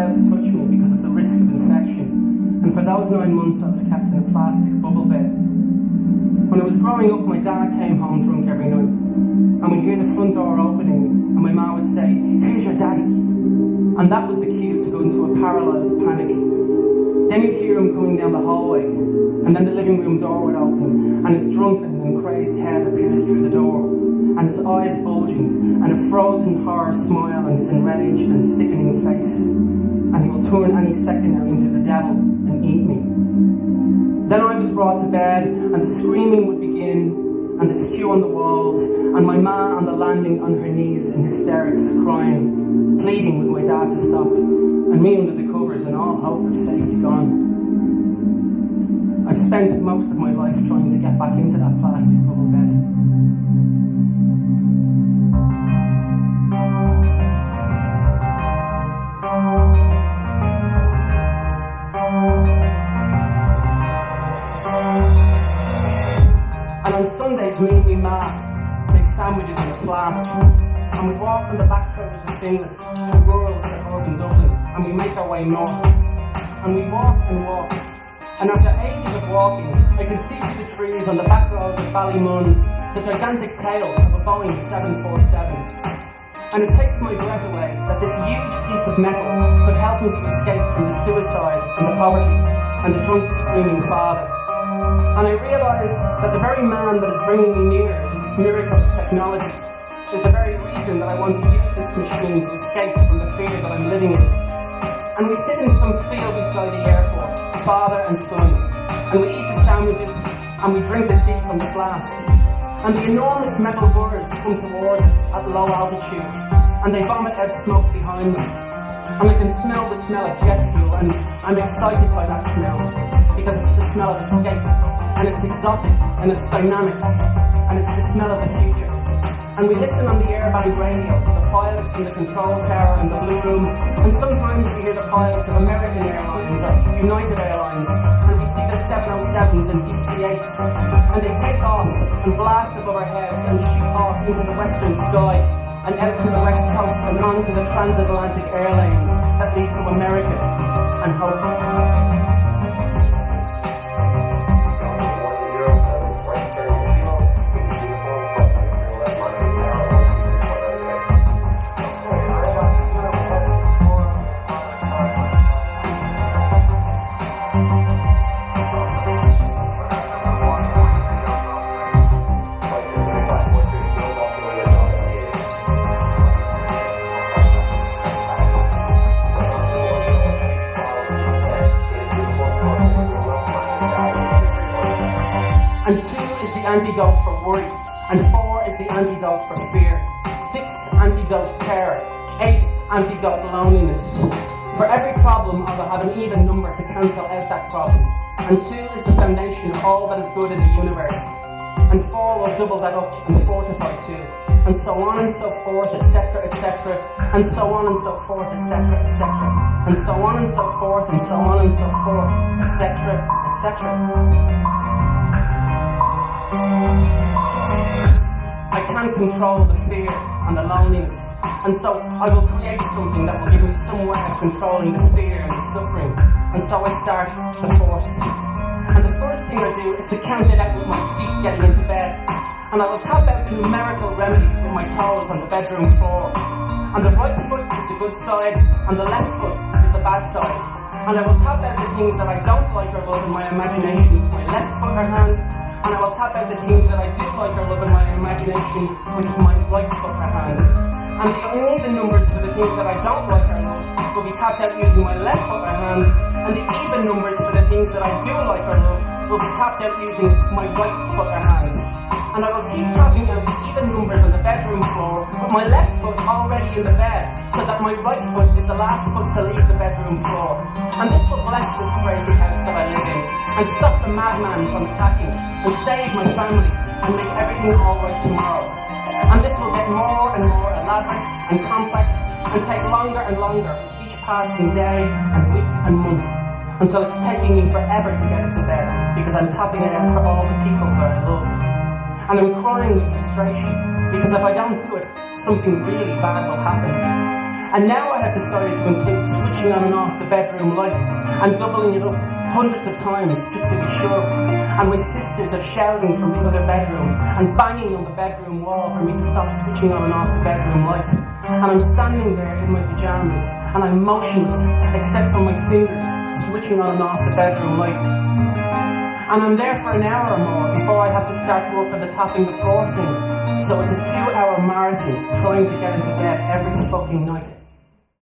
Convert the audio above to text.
allowed to touch me because of the risk of infection, and for those 9 months I was kept in a plastic bubble bed. When I was growing up, my dad came home drunk every night, and we'd hear the front door opening, and my mum would say, "Here's your daddy." And that was the cue to go into a paralysed panic. Then you'd hear him coming down the hallway, and then the living room door would open, and his drunken and crazed head appears through the door, and his eyes bulging, and a frozen horror smile on his enraged and sickening face, and he will turn any second now into the devil and eat me. Then I was brought to bed, and the screaming would begin, and the spew on the walls, and my ma on the landing on her knees in hysterics, crying, pleading with my dad to stop, and me under the covers and all hope of safety gone. I've spent most of my life trying to get back into that plastic bubble bed. And on Sundays, me and my ma make sandwiches in a flask, and we walk on the back roads of Finglas from rural suburban Dublin, and we make our way north. And we walk and walk, and after ages of walking, I can see through the trees on the back roads of Ballymun the gigantic tail of a Boeing 747. And it takes my breath away that this huge piece of metal could help me to escape from the suicide and the poverty and the drunk screaming father. And I realise that the very man that is bringing me near to this miracle of technology is the very reason that I want to use this machine to escape from the fear that I'm living in. And we sit in some field beside the airport, father and son, and we eat the sandwiches and we drink the tea from the flask. And the enormous metal birds come towards us at low altitude, and they vomit out smoke behind them. And I can smell the smell of jet fuel, and I'm excited by that smell, because it's the smell of escape, and it's exotic, and it's dynamic, and it's the smell of the future. And we listen on the airbag radio to the pilots in the control tower and the blue room, and sometimes we hear the pilots of American Airlines or United Airlines, and we see the 707s and DC-8s, and they take off and blast above our heads and shoot off into the western sky and out to the west coast and onto the transatlantic air lanes that lead to America and hope. And 2 is the antidote for worry, and 4 is the antidote for fear, 6 antidote terror, 8 antidote loneliness. For every problem I will have an even number to cancel out that problem, and 2 is the foundation of all that is good in the universe, and 4 will double that up and fortify 2, and so on and so forth, etc., etc., and so on and so forth, etc., etc., and so on and so forth, and so on and so forth, etc., etc. I can't control the fear and the loneliness, and so I will create something that will give me some way of controlling the fear and the suffering, and so I start the force. And the first thing I do is to count it out with my feet getting into bed, and I will tap out the numerical remedies with my toes on the bedroom floor. And the right foot is the good side, and the left foot is the bad side. And I will tap out the things that I don't like or love in my imagination with my left foot or hand, and I will tap out the things that I do like or love in my imagination with my right foot or hand. And only the numbers for the things that I don't like or love will be tapped out using my left foot or hand, and the even numbers for the things that I do like or love will be tapped out using my right foot or hand. And I will keep tapping out the even numbers on the bedroom floor with my left foot already in the bed, so that my right foot is the last foot to leave the bedroom floor. And this will bless this crazy house that I live in, and stop the madman from attacking, and save my family, and make everything alright tomorrow. And this will get more and more elaborate and complex, and take longer and longer with each passing day and week and month, until it's taking me forever to get it to bed, because I'm tapping it out for all the people that I love. And I'm crying with frustration, because if I don't do it, something really bad will happen. And now I have decided to include switching on and off the bedroom light and doubling it up hundreds of times just to be sure. And my sisters are shouting from the other bedroom and banging on the bedroom wall for me to stop switching on and off the bedroom light. And I'm standing there in my pyjamas and I'm motionless except for my fingers switching on and off the bedroom light. And I'm there for an hour or more before I have to start work on the tapping the floor thing. So it's a 2-hour marathon trying to get into bed every fucking night.